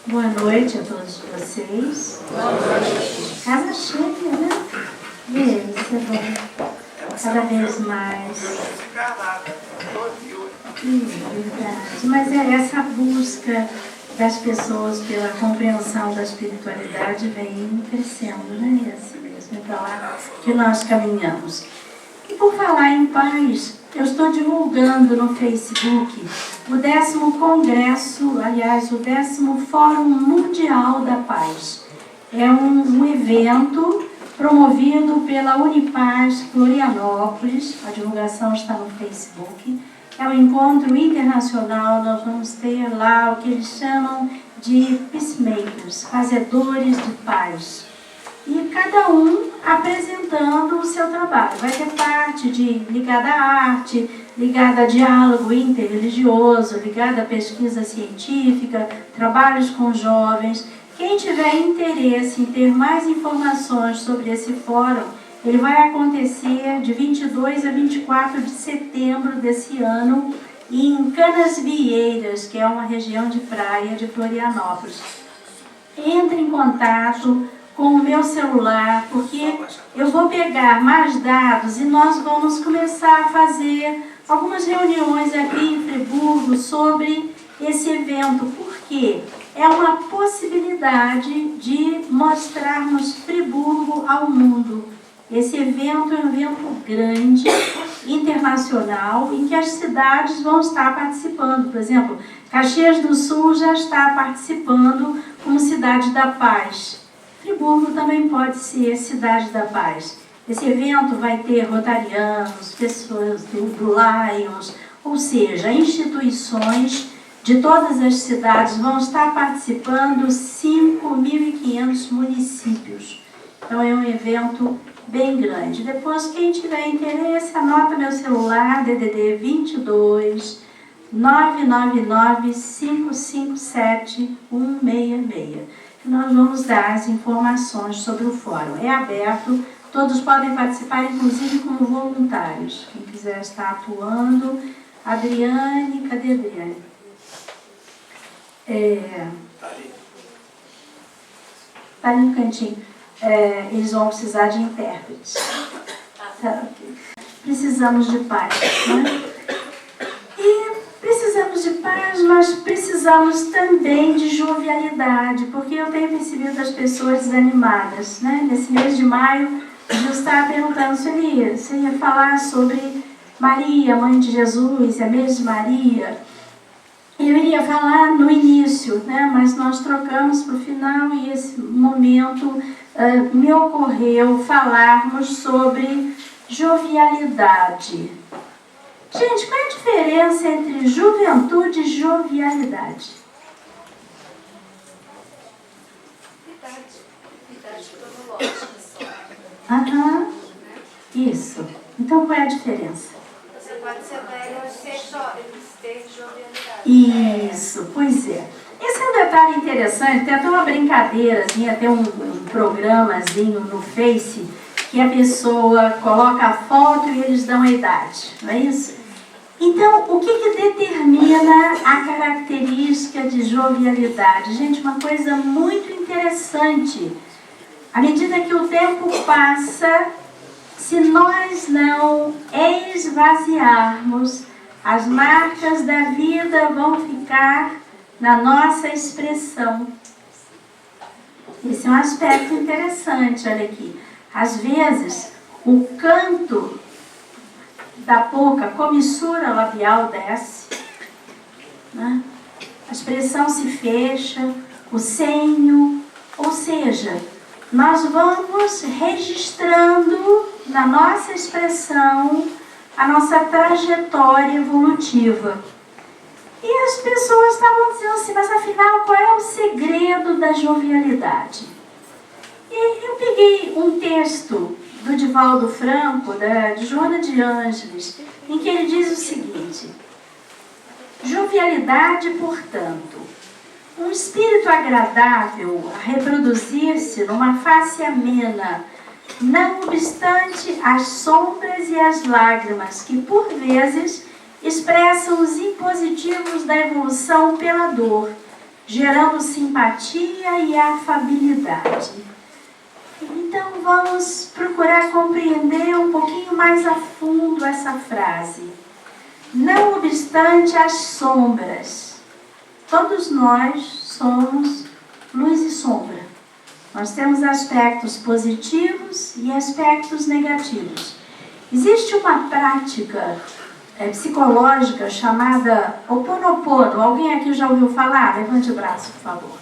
Boa noite a todos vocês. Boa noite. Casa cheia, né? Isso é bom. Cada vez mais. Verdade. Mas é essa busca das pessoas pela compreensão da espiritualidade vem crescendo, né? É assim mesmo, é para lá que nós caminhamos. E por falar em paz, eu estou divulgando no Facebook o 10º Congresso, aliás, o 10º Fórum Mundial da Paz. É um evento promovido pela Unipaz Florianópolis, a divulgação está no Facebook. É um encontro internacional, nós vamos ter lá o que eles chamam de peacemakers, fazedores de paz. E cada um apresentando o seu trabalho. Vai ter parte ligada à arte, ligada a diálogo interreligioso, ligada à pesquisa científica, trabalhos com jovens. Quem tiver interesse em ter mais informações sobre esse fórum, ele vai acontecer de 22 a 24 de setembro desse ano em Canasvieiras, que é uma região de praia de Florianópolis. Entre em contato com o meu celular, porque eu vou pegar mais dados e nós vamos começar a fazer algumas reuniões aqui em Friburgo sobre esse evento, porque é uma possibilidade de mostrarmos Friburgo ao mundo. Esse evento é um evento grande, internacional, em que as cidades vão estar participando. Por exemplo, Caxias do Sul já está participando como Cidade da Paz. Friburgo também pode ser Cidade da Paz. Esse evento vai ter rotarianos, pessoas do Lions, ou seja, instituições de todas as cidades vão estar participando, 5.500 municípios. Então é um evento bem grande. Depois, quem tiver interesse, anota meu celular, DDD 22 999 557 166. Nós vamos dar as informações sobre o fórum. É aberto, todos podem participar, inclusive como voluntários. Quem quiser estar atuando, Adriane, cadê a Adriane? Está ali no cantinho. Eles vão precisar de intérpretes. Precisamos de paz, né? E precisamos de paz, mas precisamos também de jovialidade, porque eu tenho percebido as pessoas desanimadas, né? Nesse mês de maio, eu estava perguntando se eu ia falar sobre Maria, mãe de Jesus, é mês de Maria. Eu iria falar no início, né? Mas nós trocamos para o final e esse momento me ocorreu falarmos sobre jovialidade. Gente, qual é a diferença entre juventude e jovialidade? Idade cronológica só. Aham, isso. Então qual é a diferença? Você pode ser velho e ter jovialidade. Isso, pois é. Esse é um detalhe interessante, tem até uma brincadeirazinha, tem um programazinho no Face, que a pessoa coloca a foto e eles dão a idade, não é isso? Então, o que determina a característica de jovialidade? Gente, uma coisa muito interessante. À medida que o tempo passa, se nós não esvaziarmos, as marcas da vida vão ficar na nossa expressão. Esse é um aspecto interessante, olha aqui. Às vezes, o canto da boca, a comissura labial desce, né? A expressão se fecha, o senho, ou seja, nós vamos registrando na nossa expressão a nossa trajetória evolutiva. E as pessoas estavam dizendo assim, mas afinal, qual é o segredo da jovialidade? E eu peguei um texto do Divaldo Franco, de Joana de Ângeles, em que ele diz o seguinte: jovialidade, portanto, um espírito agradável a reproduzir-se numa face amena, não obstante as sombras e as lágrimas que, por vezes, expressam os impositivos da evolução pela dor, gerando simpatia e afabilidade. Então vamos procurar compreender um pouquinho mais a fundo essa frase. Não obstante as sombras, todos nós somos luz e sombra. Nós temos aspectos positivos e aspectos negativos. Existe uma prática psicológica chamada Ho'oponopono. Alguém aqui já ouviu falar? Levante o braço, por favor.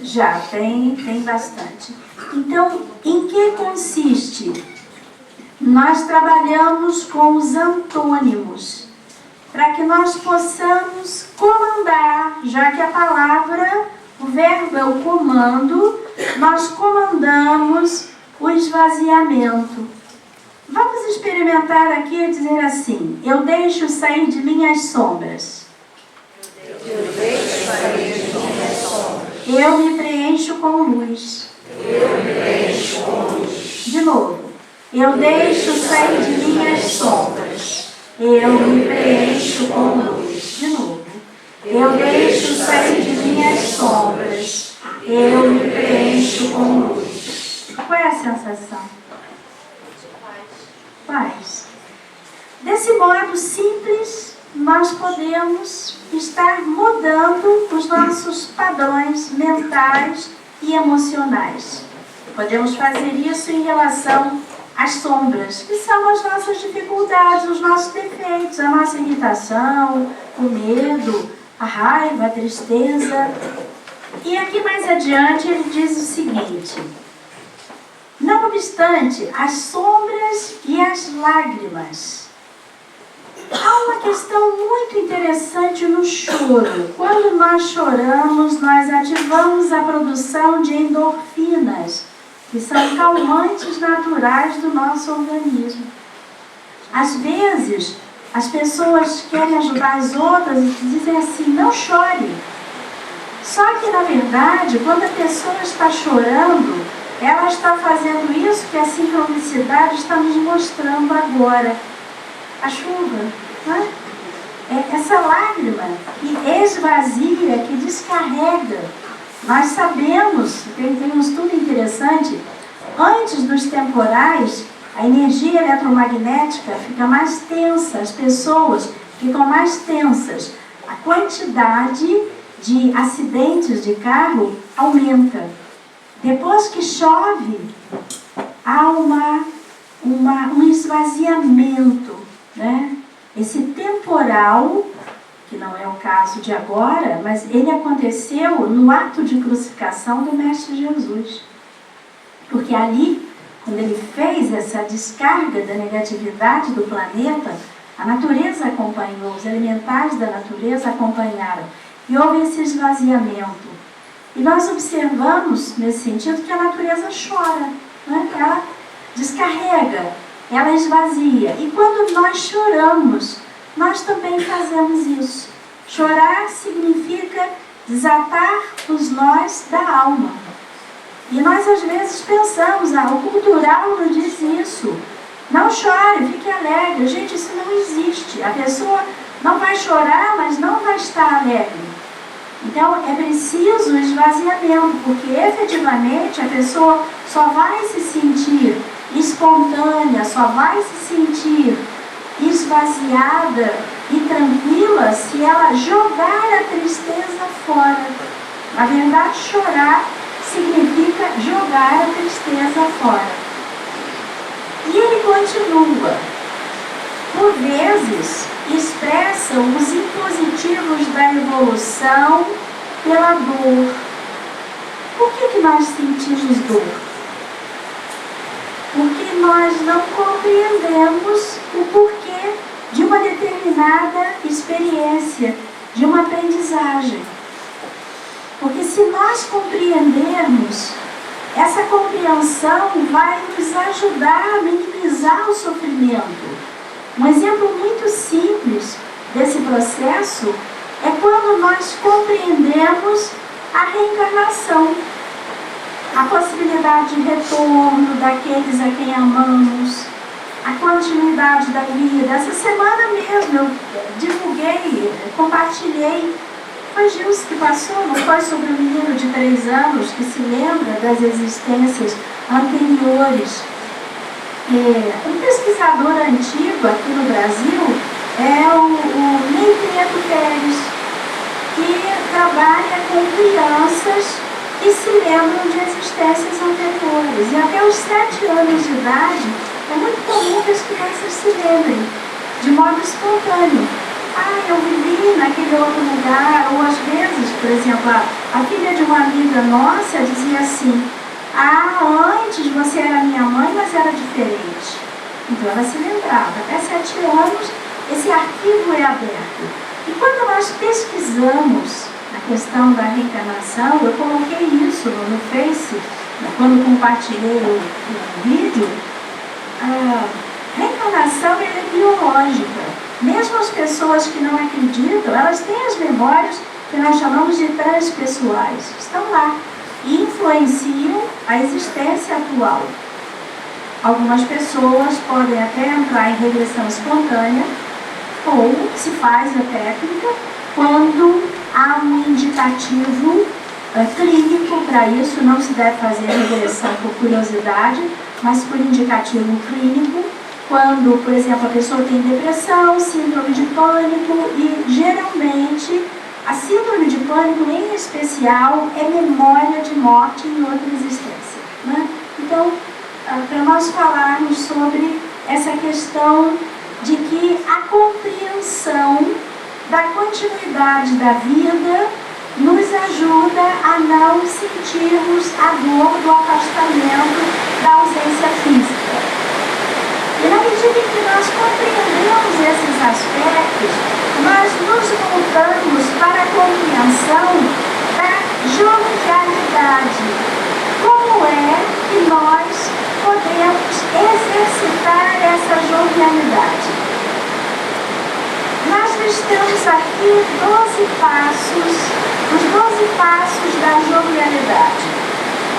Já, tem bastante. Então, em que consiste? Nós trabalhamos com os antônimos, para que nós possamos comandar, já que a palavra, o verbo é o comando, nós comandamos o esvaziamento. Vamos experimentar aqui e dizer assim: eu deixo sair de mim as sombras. Eu deixo sair de mim as sombras. Eu me preencho com luz. Eu me preencho com luz. De novo. Eu deixo sair de mim as sombras. Eu me preencho com luz. De novo. Eu deixo sair de mim as sombras. Eu me preencho com luz. Qual é a sensação? Paz. Desse modo simples, nós podemos estar mudando os nossos padrões mentais e emocionais. Podemos fazer isso em relação às sombras, que são as nossas dificuldades, os nossos defeitos, a nossa irritação, o medo, a raiva, a tristeza. E aqui mais adiante ele diz o seguinte: não obstante as sombras e as lágrimas. Há uma questão muito interessante no choro. Quando nós choramos, nós ativamos a produção de endorfinas, que são calmantes naturais do nosso organismo. Às vezes, as pessoas querem ajudar as outras e dizem assim: não chore. Só que, na verdade, quando a pessoa está chorando, ela está fazendo isso que a sincronicidade está nos mostrando agora. A chuva, né? É essa lágrima que esvazia, que descarrega. Nós sabemos, tem um estudo interessante, antes dos temporais, a energia eletromagnética fica mais tensa, as pessoas ficam mais tensas. A quantidade de acidentes de carro aumenta. Depois que chove, há um esvaziamento, né? Esse temporal, que não é o caso de agora, mas ele aconteceu no ato de crucificação do Mestre Jesus. Porque ali, quando ele fez essa descarga da negatividade do planeta, a natureza acompanhou, os elementares da natureza acompanharam. E houve esse esvaziamento. E nós observamos, nesse sentido, que a natureza chora, né? Ela descarrega, ela esvazia. E quando nós choramos, nós também fazemos isso. Chorar significa desatar os nós da alma. E nós às vezes pensamos, o cultural nos diz isso. Não chore, fique alegre. Gente, isso não existe. A pessoa não vai chorar, mas não vai estar alegre. Então é preciso esvaziamento, porque efetivamente a pessoa só vai se sentir espontânea, só vai se sentir esvaziada e tranquila se ela jogar a tristeza fora. Na verdade, chorar significa jogar a tristeza fora. E ele continua. Por vezes, expressam os impositivos da evolução pela dor. Por que nós sentimos dor? Porque nós não compreendemos o porquê de uma determinada experiência, de uma aprendizagem. Porque se nós compreendermos, essa compreensão vai nos ajudar a minimizar o sofrimento. Um exemplo muito simples desse processo é quando nós compreendemos a reencarnação, a possibilidade de retorno daqueles a quem amamos, a continuidade da vida. Essa semana mesmo eu divulguei, compartilhei Foi Gilson que passou, não foi sobre um menino de 3 anos que se lembra das existências anteriores. Um pesquisador antigo aqui no Brasil é o Ney Prieto Pérez, que trabalha com crianças que se lembram de existências anteriores. E até os 7 anos de idade, é muito comum que as crianças se lembrem, de modo espontâneo. Eu vivi naquele outro lugar, ou às vezes, por exemplo, a filha de uma amiga nossa dizia assim: antes você era minha mãe, mas era diferente. Então ela se lembrava. Até 7 anos, esse arquivo é aberto. E quando nós pesquisamos a questão da reencarnação, eu coloquei isso no Face, quando compartilhei o vídeo. A reencarnação é biológica. Mesmo as pessoas que não acreditam, elas têm as memórias que nós chamamos de transpessoais. Estão lá e influenciam a existência atual. Algumas pessoas podem até entrar em regressão espontânea, ou se faz a técnica quando há um indicativo clínico para isso. Não se deve fazer regressão por curiosidade, mas por indicativo clínico, quando, por exemplo, a pessoa tem depressão, síndrome de pânico, e geralmente a síndrome de pânico, em especial, é memória de morte em outra existência, né? Então, para nós falarmos sobre essa questão de que a compreensão da continuidade da vida nos ajuda a não sentirmos a dor do afastamento, da ausência física. E na medida em que nós compreendemos esses aspectos, nós nos voltamos para a compreensão da jovialidade. Como é que nós podemos exercitar essa jovialidade? Nós listamos aqui 12 passos, os 12 passos da jovialidade.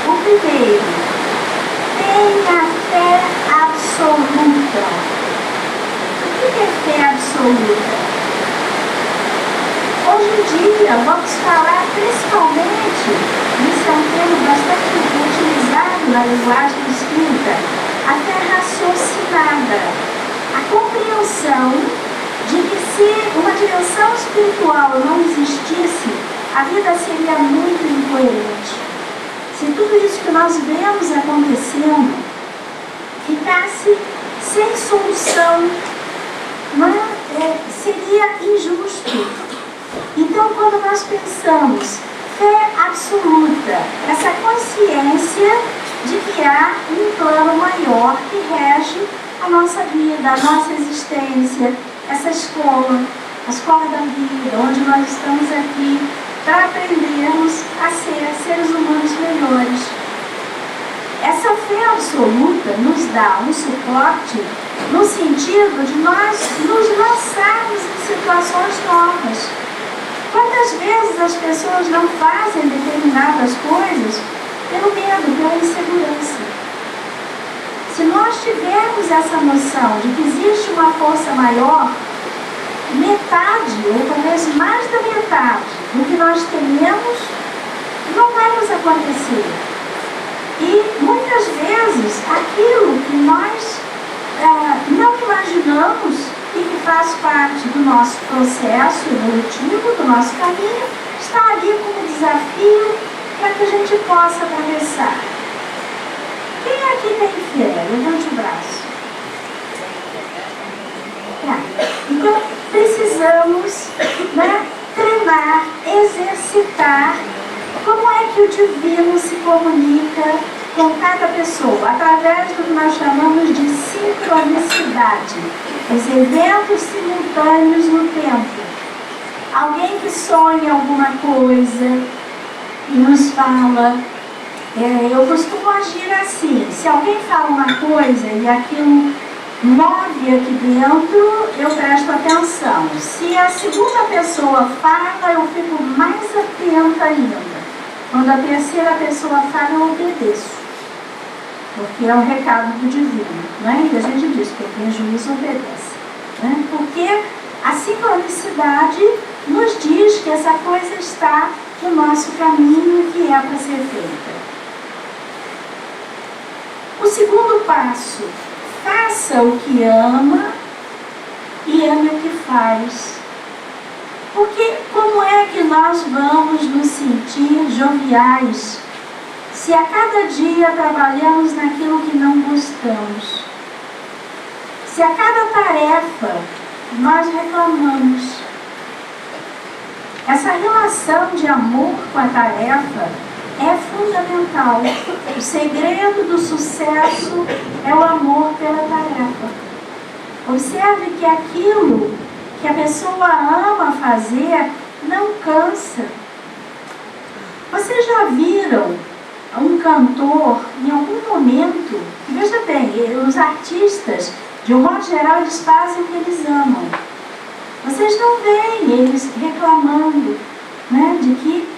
O primeiro: tenha fé absoluta. O que é fé absoluta? Hoje em dia, vamos falar principalmente, isso é um termo bastante utilizado na linguagem espírita, a fé raciocinada. A compreensão de que se uma dimensão espiritual não existisse, a vida seria muito incoerente. Se tudo isso que nós vemos acontecendo ficasse sem solução, seria injusto. Então, quando nós pensamos fé absoluta, essa consciência de que há um plano maior que rege a nossa vida, a nossa existência, essa escola, a escola da vida, onde nós estamos aqui para aprendermos a ser seres humanos melhores. Essa fé absoluta nos dá um suporte no sentido de nós nos lançarmos em situações novas. Quantas vezes as pessoas não fazem determinadas coisas pelo medo, pela insegurança? Se nós tivermos essa noção de que existe uma força maior, metade, ou talvez mais da metade do que nós tememos não vai nos acontecer. E muitas vezes aquilo que nós não imaginamos e que faz parte do nosso processo evolutivo, do nosso caminho, está ali como desafio para que a gente possa atravessar. Quem aqui tem fé? Levante o braço. Então, precisamos treinar, exercitar. Como é que o divino se comunica com cada pessoa? Através do que nós chamamos de sincronicidade. Os eventos simultâneos no tempo. Alguém que sonha alguma coisa e nos fala. Eu costumo agir assim. Se alguém fala uma coisa e aquilo move aqui dentro, eu presto atenção. Se a segunda pessoa fala, eu fico mais atenta ainda. Quando a terceira pessoa fala, eu obedeço. Porque é um recado do divino, né? E a gente diz que quem tem juízo obedece, né? Porque a sincronicidade nos diz que essa coisa está no nosso caminho, que é para ser feita. O segundo passo: faça o que ama e ame o que faz. Porque como é que nós vamos nos sentir joviais se a cada dia trabalhamos naquilo que não gostamos? Se a cada tarefa nós reclamamos? Essa relação de amor com a tarefa é fundamental. O segredo do sucesso é o amor pela tarefa. Observe que aquilo que a pessoa ama fazer não cansa. Vocês já viram um cantor em algum momento? Veja bem, os artistas, de um modo geral, eles fazem o que eles amam. Vocês não veem eles reclamando, né, de que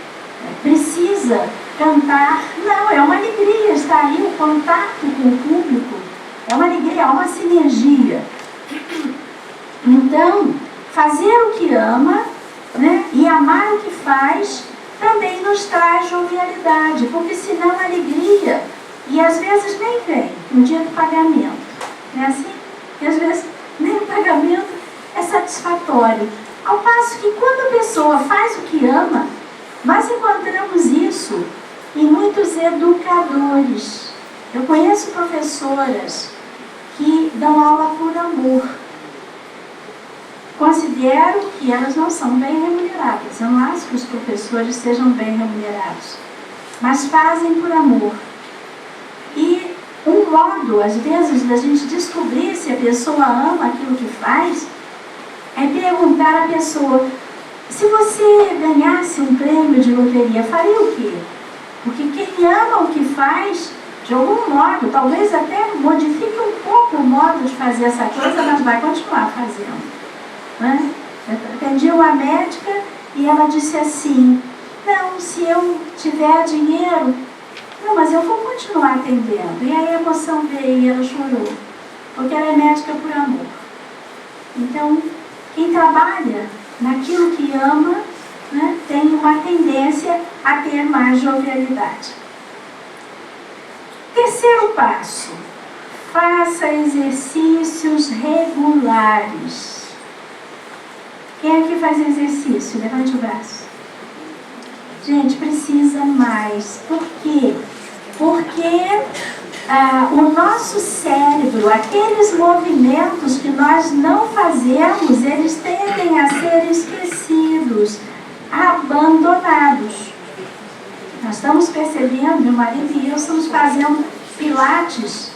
precisa cantar. Não, é uma alegria estar ali, o contato com o público. É uma alegria, é uma sinergia. Então, fazer o que ama, né, e amar o que faz também nos traz jovialidade, porque senão a alegria, e às vezes nem vem no dia do pagamento, não é assim? E às vezes nem o pagamento é satisfatório. Ao passo que quando a pessoa faz o que ama, nós encontramos isso em muitos educadores. Eu conheço professoras que dão aula por amor. Considero que elas não são bem remuneradas. Eu não acho que os professores sejam bem remunerados, mas fazem por amor. E um modo, às vezes, da gente descobrir se a pessoa ama aquilo que faz, é perguntar à pessoa: se você ganhasse um prêmio de loteria, faria o quê? Porque quem ama o que faz, de algum modo, talvez até modifique um pouco o modo de fazer essa coisa, mas vai continuar fazendo. Né? Eu atendi uma médica e ela disse assim: não, se eu tiver dinheiro, não, mas eu vou continuar atendendo. E aí a emoção veio e ela chorou, porque ela é médica por amor. Então, quem trabalha naquilo que ama, né, tem uma tendência a ter mais jovialidade. Terceiro passo: faça exercícios regulares. Quem aqui faz exercício? Levante o braço. Gente, precisa mais. Por quê? Porque o nosso cérebro, aqueles movimentos que nós não fazemos, eles tendem a ser esquecidos, abandonados. Nós estamos percebendo, meu marido e eu estamos fazendo pilates,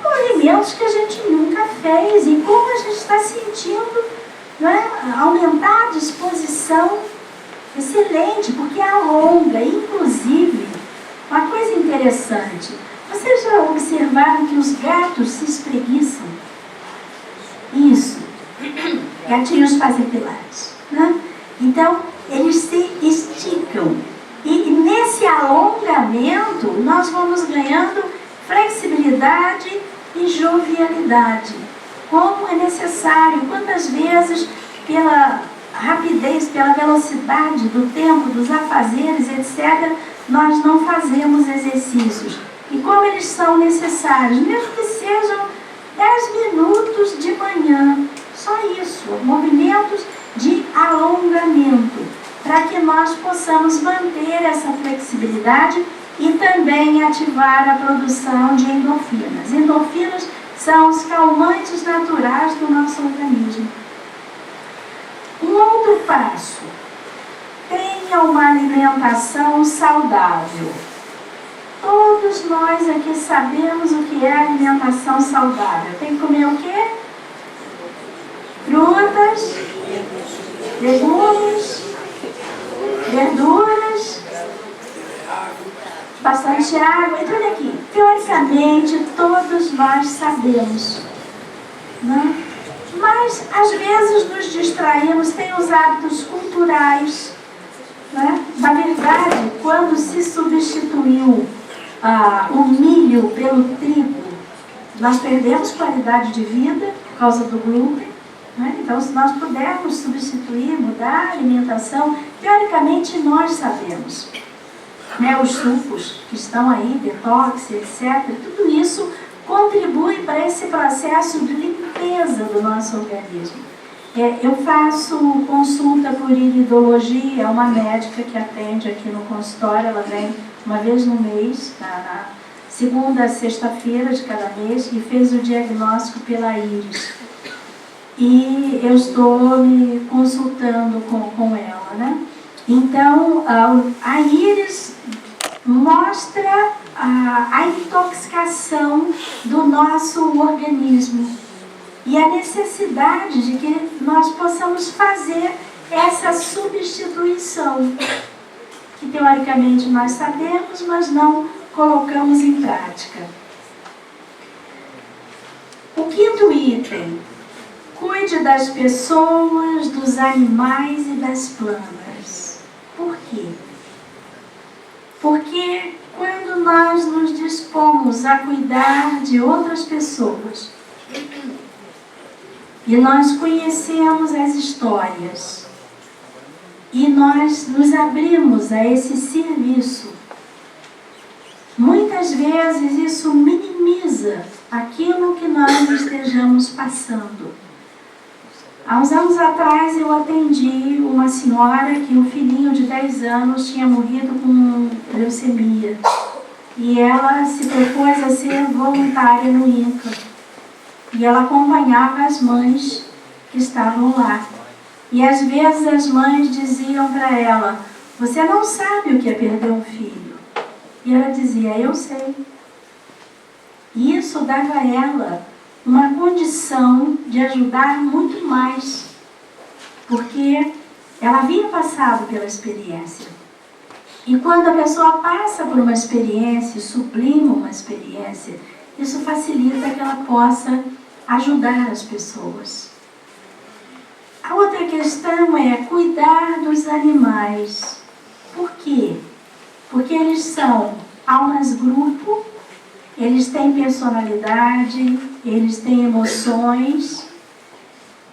movimentos que a gente nunca fez, e como a gente está sentindo, não é, aumentar a disposição. Excelente, porque alonga. Inclusive, uma coisa interessante, vocês já observaram que os gatos se espreguiçam? Isso. Gatinhos fazem pilates, né? Então, eles se esticam. E nesse alongamento, nós vamos ganhando flexibilidade e jovialidade. Como é necessário, quantas vezes, pela rapidez, pela velocidade do tempo, dos afazeres, etc., nós não fazemos exercícios. E como eles são necessários, mesmo que sejam 10 minutos de manhã, só isso, movimentos de alongamento, para que nós possamos manter essa flexibilidade e também ativar a produção de endorfinas. Endorfinas são os calmantes naturais do nosso organismo. Um outro passo: tenha uma alimentação saudável. Todos nós aqui sabemos o que é alimentação saudável. Tem que comer o quê? Frutas, legumes, verduras, bastante água. Então, olha aqui, teoricamente todos nós sabemos, né? Mas às vezes nos distraímos, tem os hábitos culturais, né? Na verdade, quando se substituiu o milho pelo trigo, nós perdemos qualidade de vida por causa do glúten, Né? Então, se nós pudermos substituir, mudar a alimentação, teoricamente nós sabemos. Né? Os sucos que estão aí, detox, etc., tudo isso contribui para esse processo de limpeza do nosso organismo. Eu faço consulta por iridologia, é uma médica que atende aqui no consultório, ela vem uma vez no mês, na segunda a sexta-feira de cada mês, e fez o diagnóstico pela íris. E eu estou me consultando com ela, né? Então, a íris mostra a intoxicação do nosso organismo e a necessidade de que nós possamos fazer essa substituição, que teoricamente nós sabemos, mas não colocamos em prática. O quinto item: cuide das pessoas, dos animais e das plantas. Por quê? Porque quando nós nos dispomos a cuidar de outras pessoas e nós conhecemos as histórias e nós nos abrimos a esse serviço, muitas vezes isso minimiza aquilo que nós estejamos passando. Há uns anos atrás eu atendi uma senhora que um filhinho de 10 anos tinha morrido com leucemia. E ela se propôs a ser voluntária no INCA. E ela acompanhava as mães que estavam lá. E às vezes as mães diziam para ela: você não sabe o que é perder um filho. E ela dizia: eu sei. E isso dava a ela uma condição de ajudar muito mais, porque ela havia passado pela experiência. E quando a pessoa passa por uma experiência, sublima uma experiência, isso facilita que ela possa ajudar as pessoas. A outra questão é cuidar dos animais. Por quê? Porque eles são almas grupo, eles têm personalidade, eles têm emoções,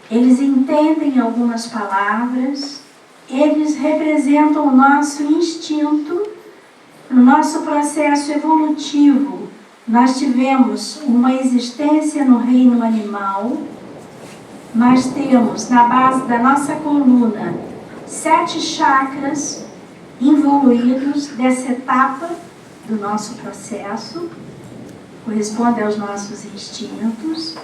eles entendem algumas palavras, eles representam o nosso instinto, no nosso processo evolutivo. Nós tivemos uma existência no reino animal, nós temos na base da nossa coluna 7 chakras evoluídos dessa etapa do nosso processo, corresponde aos nossos instintos.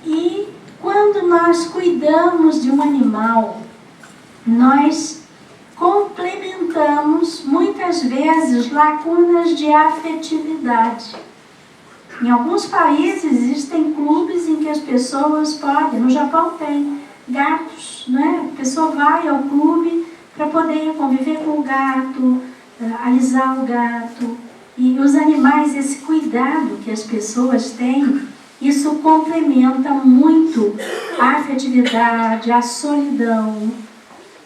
E quando nós cuidamos de um animal, nós complementamos muitas vezes lacunas de afetividade. Em alguns países existem clubes em que as pessoas podem, no Japão tem gatos, né? A pessoa vai ao clube para poder conviver com o gato, alisar o gato. E os animais, esse cuidado que as pessoas têm, isso complementa muito a afetividade, a solidão.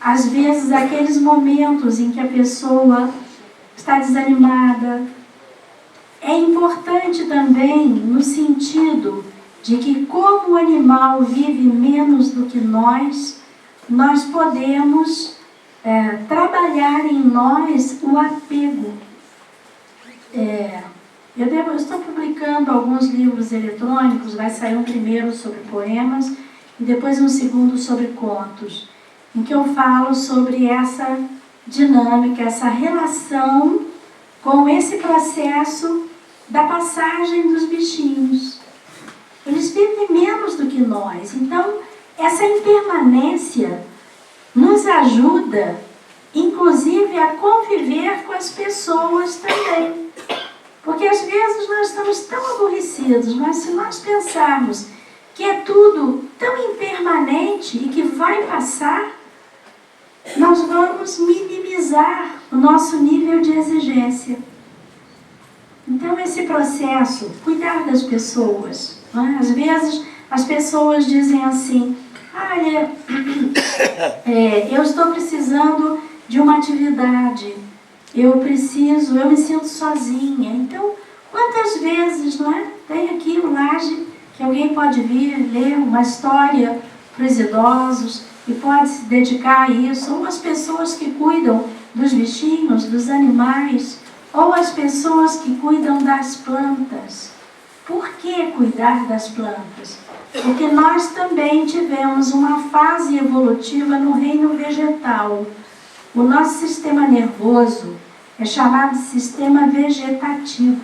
Às vezes, aqueles momentos em que a pessoa está desanimada. É importante também no sentido de que, como o animal vive menos do que nós podemos trabalhar em nós o apego. Eu estou publicando alguns livros eletrônicos, vai sair um primeiro sobre poemas e depois um segundo sobre contos, em que eu falo sobre essa dinâmica, essa relação com esse processo da passagem dos bichinhos. Eles vivem menos do que nós, então essa impermanência nos ajuda, inclusive, a conviver com as pessoas também. Porque às vezes nós estamos tão aborrecidos, mas se nós pensarmos que é tudo tão impermanente e que vai passar, nós vamos minimizar o nosso nível de exigência. Então esse processo, cuidar das pessoas, né? Às vezes as pessoas dizem assim: olha, eu estou precisando de uma atividade, eu me sinto sozinha. Então, quantas vezes, não é? Tem aqui o Laje, que alguém pode vir ler uma história para os idosos e pode se dedicar a isso, ou as pessoas que cuidam dos bichinhos, dos animais, ou as pessoas que cuidam das plantas. Por que cuidar das plantas? Porque nós também tivemos uma fase evolutiva no reino vegetal. O nosso sistema nervoso é chamado de sistema vegetativo.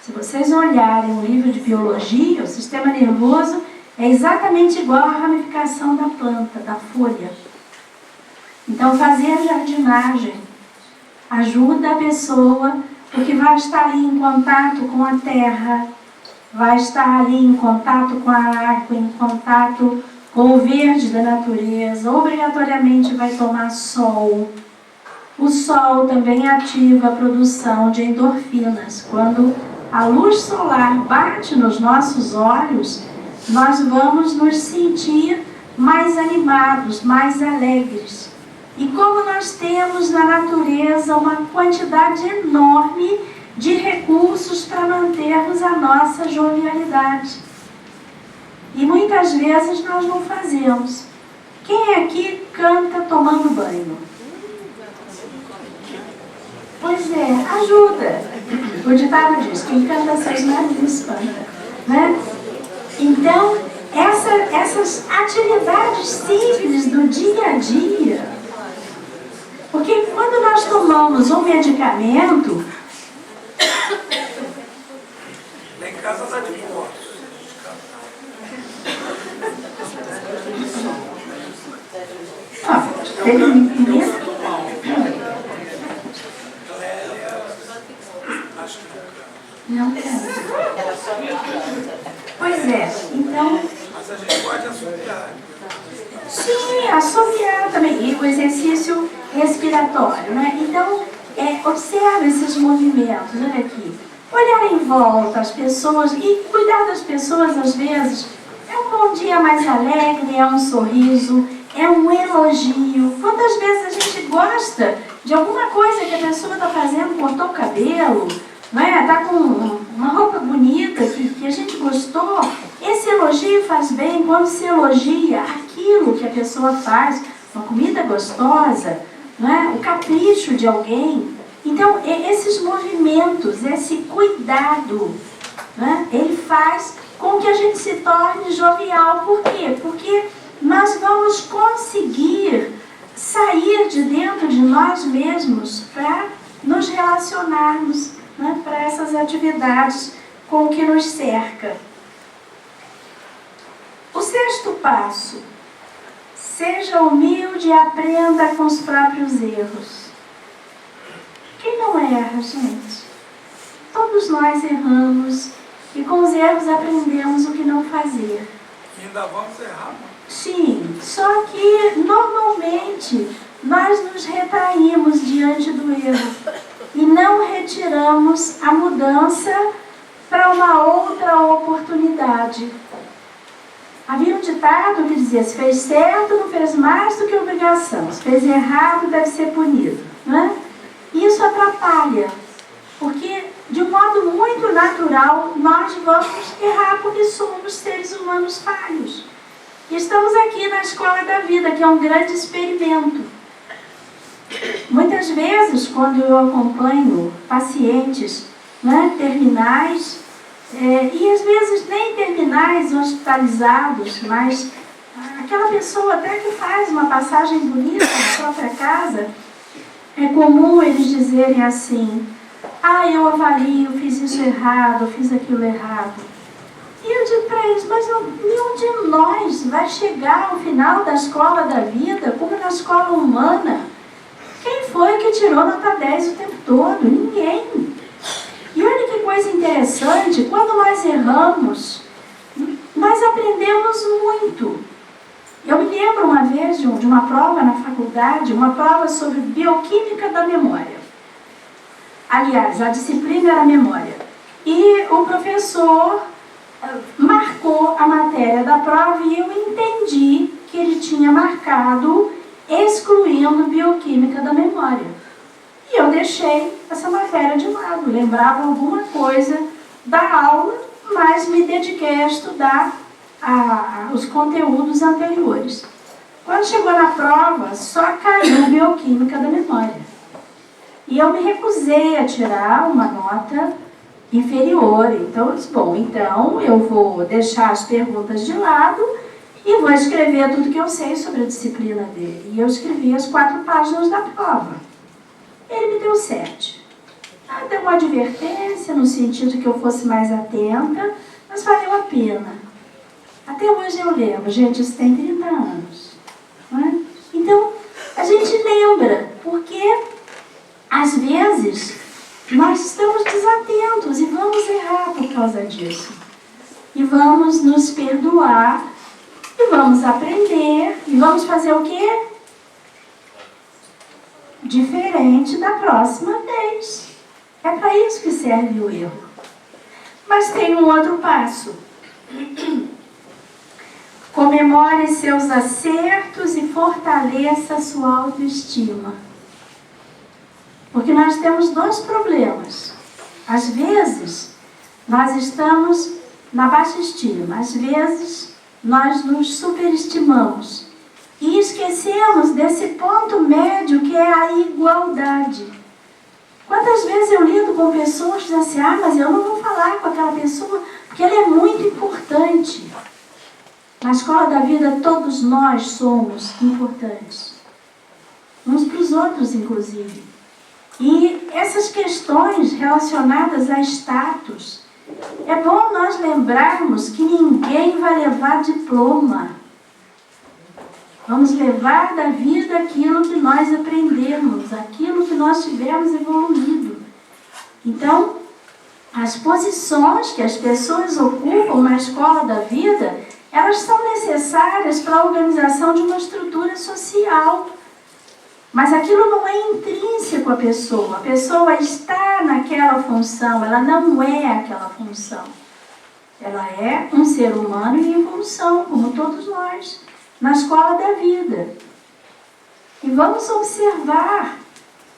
Se vocês olharem o livro de biologia, o sistema nervoso é exatamente igual à ramificação da planta, da folha. Então, fazer jardinagem ajuda a pessoa, porque vai estar ali em contato com a terra, vai estar ali em contato com a água, em contato com o verde da natureza, obrigatoriamente vai tomar sol. O sol também ativa a produção de endorfinas. Quando a luz solar bate nos nossos olhos, nós vamos nos sentir mais animados, mais alegres. E como nós temos na natureza uma quantidade enorme de recursos para mantermos a nossa jovialidade. E muitas vezes nós não fazemos. Quem aqui canta tomando banho? Pois é, ajuda. O ditado diz, quem canta seus nariz espanta, né? Então, essas atividades simples do dia a dia, porque quando nós tomamos um medicamento, lá em casa está de boa. Não quero. Pois é, então... Mas a gente pode assobiar. Sim, assobiar também. E o exercício respiratório, né? Então, observa esses movimentos, olha aqui. Olhar em volta as pessoas e cuidar das pessoas, às vezes, é um bom dia mais alegre, é um sorriso, é um elogio. Quantas vezes a gente gosta de alguma coisa que a pessoa está fazendo, cortou o cabelo, né? Está com uma roupa bonita que a gente gostou. Esse elogio faz bem quando se elogia aquilo que a pessoa faz, uma comida gostosa, né? O capricho de alguém. Então, esses movimentos, esse cuidado, né? Ele faz com que a gente se torne jovial. Por quê? Porque nós vamos conseguir sair de dentro de nós mesmos para nos relacionarmos, né? Para essas atividades com o que nos cerca. O sexto passo, seja humilde e aprenda com os próprios erros. Quem não erra, gente? Todos nós erramos e com os erros aprendemos o que não fazer. E ainda vamos errar. Sim, só que normalmente nós nos retraímos diante do erro e não retiramos a mudança para uma outra oportunidade. Havia um ditado que dizia, se fez certo não fez mais do que obrigação, se fez errado deve ser punido, né? Isso atrapalha, porque de um modo muito natural nós vamos errar porque somos seres humanos falhos. E estamos aqui na escola da vida, que é um grande experimento. Muitas vezes, quando eu acompanho pacientes, né, terminais, e às vezes nem terminais hospitalizados, mas aquela pessoa até que faz uma passagem bonita na própria casa, é comum eles dizerem assim, eu avalio, fiz isso errado, fiz aquilo errado. E eu digo para eles, mas nenhum de nós vai chegar ao final da escola da vida como na escola humana. Quem foi que tirou nota 10 o tempo todo? Ninguém. E olha que coisa interessante, quando nós erramos, nós aprendemos muito. Eu me lembro uma vez de uma prova na faculdade, uma prova sobre bioquímica da memória. Aliás, a disciplina era memória. E o professor marcou a matéria da prova e eu entendi que ele tinha marcado excluindo bioquímica da memória. E eu deixei essa matéria de lado, lembrava alguma coisa da aula, mas me dediquei a estudar os conteúdos anteriores. Quando chegou na prova, só caiu bioquímica da memória. E eu me recusei a tirar uma nota inferior. Então, eu disse, bom, então eu vou deixar as perguntas de lado e vou escrever tudo que eu sei sobre a disciplina dele. E eu escrevi as 4 páginas da prova. Ele me deu 7. Deu uma advertência no sentido que eu fosse mais atenta, mas valeu a pena. Até hoje eu lembro, gente, isso tem 30 anos. Não é? Então, a gente lembra, porque às vezes nós estamos desatentos e vamos errar por causa disso. E vamos nos perdoar, e vamos aprender, e vamos fazer o quê? Diferente da próxima vez. É para isso que serve o erro. Mas tem um outro passo. Comemore seus acertos e fortaleça sua autoestima. Porque nós temos 2 problemas. Às vezes, nós estamos na baixa estima. Às vezes, nós nos superestimamos. E esquecemos desse ponto médio que é a igualdade. Quantas vezes eu lido com pessoas que dizem assim, mas eu não vou falar com aquela pessoa porque ela é muito importante. Na escola da vida, todos nós somos importantes. Uns para os outros, inclusive. E essas questões relacionadas a status, é bom nós lembrarmos que ninguém vai levar diploma. Vamos levar da vida aquilo que nós aprendemos, aquilo que nós tivemos evoluído. Então, as posições que as pessoas ocupam na escola da vida, elas são necessárias para a organização de uma estrutura social. Mas aquilo não é intrínseco à pessoa. A pessoa está naquela função, ela não é aquela função. Ela é um ser humano em evolução, como todos nós, na escola da vida. E vamos observar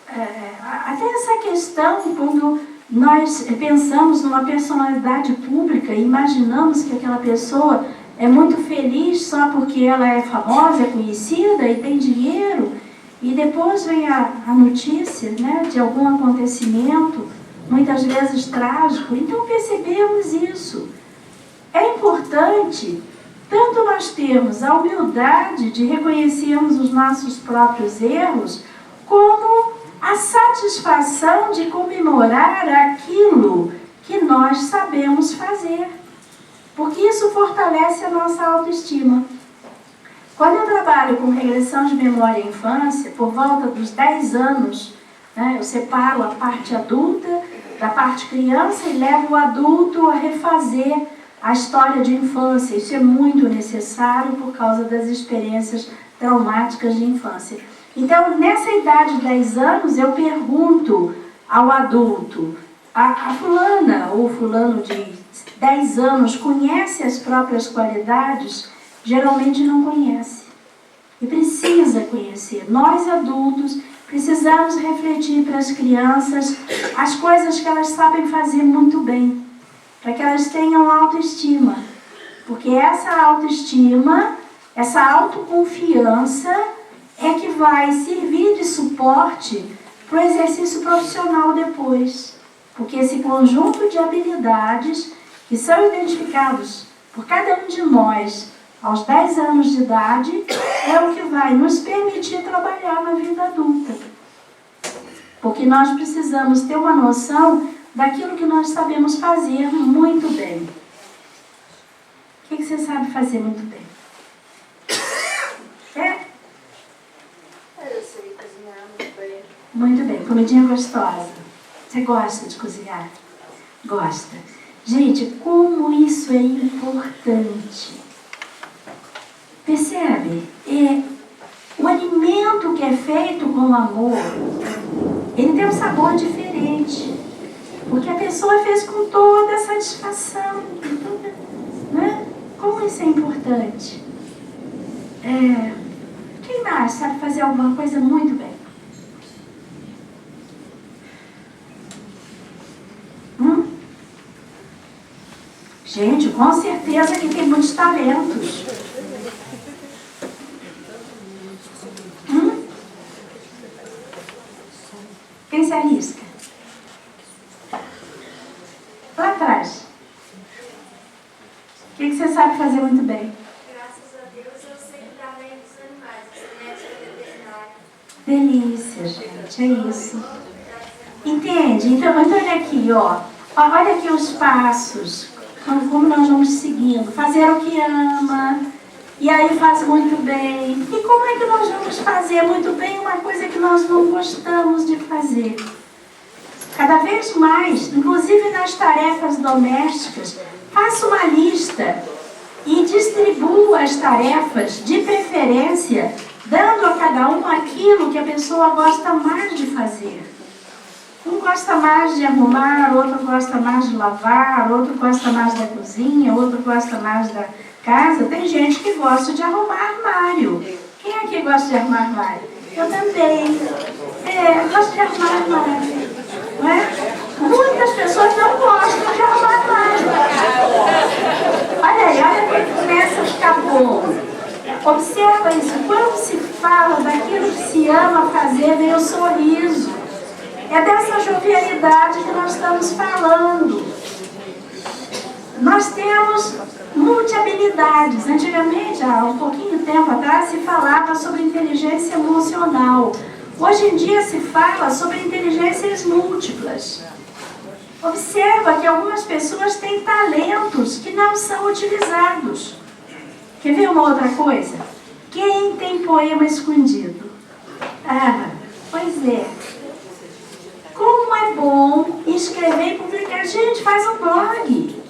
até essa questão quando nós pensamos numa personalidade pública e imaginamos que aquela pessoa é muito feliz só porque ela é famosa, é conhecida e tem dinheiro, e depois vem a notícia, né, de algum acontecimento, muitas vezes trágico. Então percebemos isso. É importante tanto nós termos a humildade de reconhecermos os nossos próprios erros, como a satisfação de comemorar aquilo que nós sabemos fazer. Porque isso fortalece a nossa autoestima. Quando eu trabalho com regressão de memória à infância, por volta dos 10 anos, né, eu separo a parte adulta da parte criança e levo o adulto a refazer a história de infância. Isso é muito necessário por causa das experiências traumáticas de infância. Então, nessa idade de 10 anos, eu pergunto ao adulto, a fulana ou fulano de 10 anos conhece as próprias qualidades? Geralmente não conhece. E precisa conhecer. Nós, adultos, precisamos refletir para as crianças as coisas que elas sabem fazer muito bem, para que elas tenham autoestima. Porque essa autoestima, essa autoconfiança é que vai servir de suporte para o exercício profissional depois. Porque esse conjunto de habilidades que são identificados por cada um de nós aos 10 anos de idade é o que vai nos permitir trabalhar na vida adulta. Porque nós precisamos ter uma noção daquilo que nós sabemos fazer muito bem. O que você sabe fazer muito bem? Eu sei cozinhar muito bem. Muito bem. Comidinha gostosa. Você gosta de cozinhar? Gosta. Gente, como isso é importante. Percebe? O alimento que é feito com amor, ele tem um sabor diferente. Porque a pessoa fez com toda a satisfação. Né? Como isso é importante? Quem mais sabe fazer alguma coisa muito bem? Gente, com certeza que tem muitos talentos. Quem se arrisca? Lá atrás. O que você sabe fazer muito bem? Graças a Deus eu sei cuidar bem dos animais, eu sou médica veterinária. Delícia, gente, é isso. Entende? Então olha aqui, ó. Olha aqui os passos. Como nós vamos seguindo. Fazer o que ama. E aí faz muito bem. E como é que nós vamos fazer muito bem uma coisa que nós não gostamos de fazer? Cada vez mais, inclusive nas tarefas domésticas, faça uma lista e distribua as tarefas, de preferência, dando a cada um aquilo que a pessoa gosta mais de fazer. Um gosta mais de arrumar, outro gosta mais de lavar, outro gosta mais da cozinha, outro gosta mais da casa. Tem gente que gosta de arrumar armário. Quem aqui gosta de arrumar armário? Eu também. Gosto de arrumar armário. Não é? Muitas pessoas não gostam de arrumar armário. Olha aí, olha que começa a ficar bom. Observa isso. Quando se fala daquilo que se ama fazer, vem o sorriso. É dessa jovialidade que nós estamos falando. Nós temos multi-habilidades. Antigamente, há um pouquinho de tempo atrás, se falava sobre inteligência emocional. Hoje em dia se fala sobre inteligências múltiplas. Observa que algumas pessoas têm talentos que não são utilizados. Quer ver uma outra coisa? Quem tem poema escondido? Pois é. Como é bom escrever e publicar. Gente, faz um blog.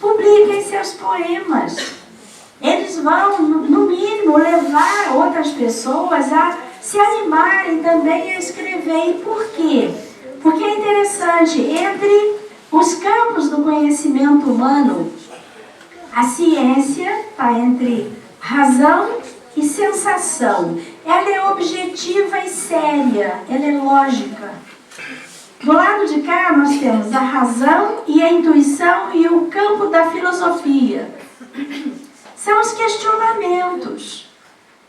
Publiquem seus poemas. Eles vão, no mínimo, levar outras pessoas a se animarem também a escrever. E por quê? Porque é interessante, entre os campos do conhecimento humano, a ciência está entre razão e sensação. Ela é objetiva e séria, ela é lógica. Do lado de cá nós temos a razão e a intuição e o campo da filosofia. São os questionamentos.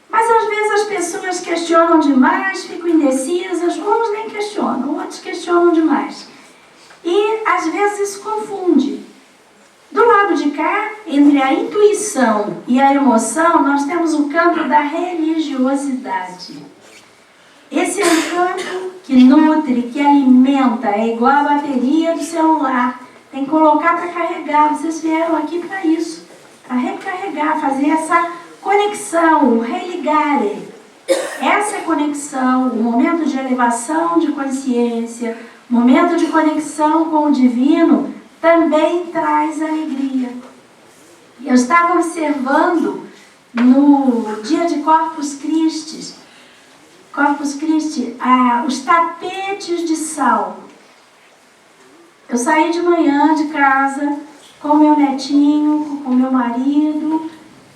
Mas às vezes as pessoas questionam demais, ficam indecisas, uns nem questionam, outros questionam demais. E às vezes isso confunde. Do lado de cá, entre a intuição e a emoção, nós temos o campo da religiosidade. Esse é um campo que nutre, que alimenta, é igual a bateria do celular. Tem que colocar para carregar. Vocês vieram aqui para isso, para recarregar, fazer essa conexão, o religare. Essa conexão, o momento de elevação de consciência, o momento de conexão com o divino, também traz alegria. Eu estava observando no dia de Corpus Christi, os tapetes de sal. Eu saí de manhã de casa com meu netinho, com meu marido,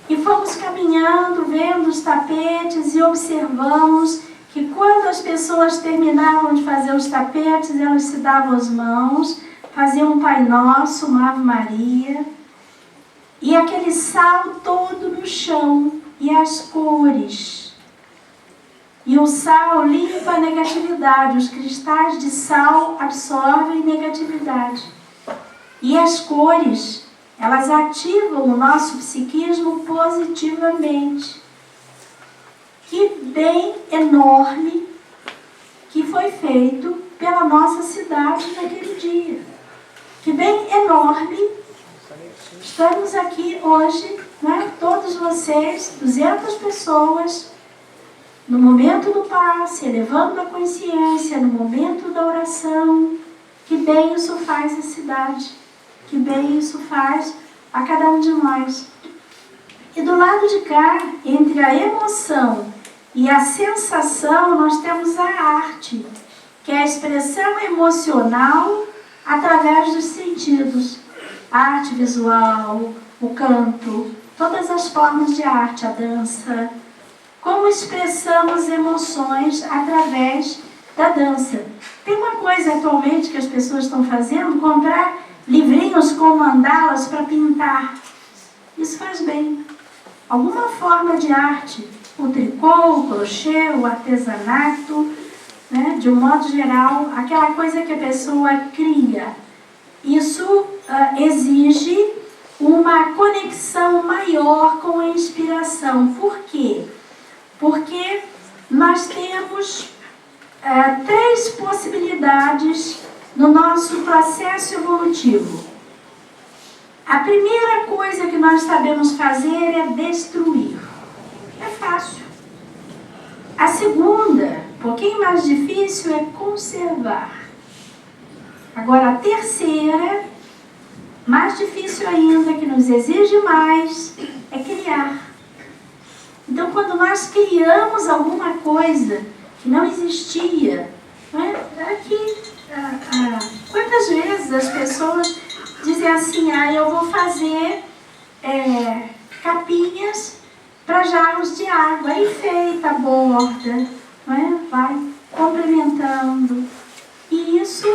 e fomos caminhando, vendo os tapetes e observamos que quando as pessoas terminavam de fazer os tapetes, elas se davam as mãos, faziam um Pai Nosso, uma Ave Maria, e aquele sal todo no chão, e as cores. E o sal limpa a negatividade, os cristais de sal absorvem negatividade. E as cores, elas ativam o nosso psiquismo positivamente. Que bem enorme que foi feito pela nossa cidade naquele dia. Que bem enorme. Estamos aqui hoje, né, todos vocês, 200 pessoas, no momento do passe, elevando a consciência, no momento da oração. Que bem isso faz a cidade. Que bem isso faz a cada um de nós. E do lado de cá, entre a emoção e a sensação, nós temos a arte, que é a expressão emocional através dos sentidos. A arte visual, o canto, todas as formas de arte, a dança. Como expressamos emoções através da dança. Tem uma coisa atualmente que as pessoas estão fazendo, comprar livrinhos com mandalas para pintar. Isso faz bem. Alguma forma de arte, o tricô, o crochê, o artesanato, né? De um modo geral, aquela coisa que a pessoa cria. Isso exige uma conexão maior com a inspiração. Por quê? Porque nós temos 3 possibilidades no nosso processo evolutivo. A primeira coisa que nós sabemos fazer é destruir. É fácil. A segunda, um pouquinho mais difícil, é conservar. Agora, a terceira, mais difícil ainda, que nos exige mais, é criar. Então, quando nós criamos alguma coisa que não existia, não é? Quantas vezes as pessoas dizem assim, eu vou fazer capinhas para jarros de água, aí feita a borda, não é? Vai complementando. E isso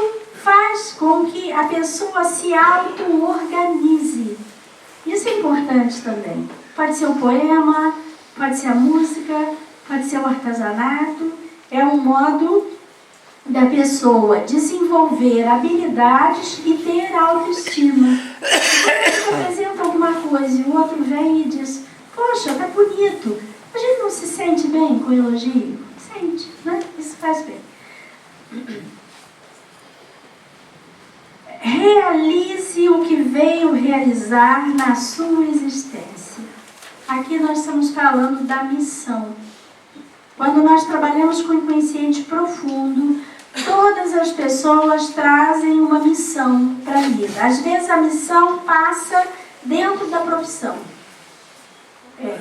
faz com que a pessoa se auto-organize. Isso é importante também. Pode ser um poema, pode ser a música, pode ser o artesanato. É um modo da pessoa desenvolver habilidades e ter autoestima. Quando você apresenta alguma coisa e o outro vem e diz, poxa, tá bonito. A gente não se sente bem com o elogio? Sente, né? Isso faz bem. Realize o que veio realizar na sua existência. Aqui nós estamos falando da missão. Quando nós trabalhamos com o inconsciente profundo, todas as pessoas trazem uma missão para a vida. Às vezes a missão passa dentro da profissão.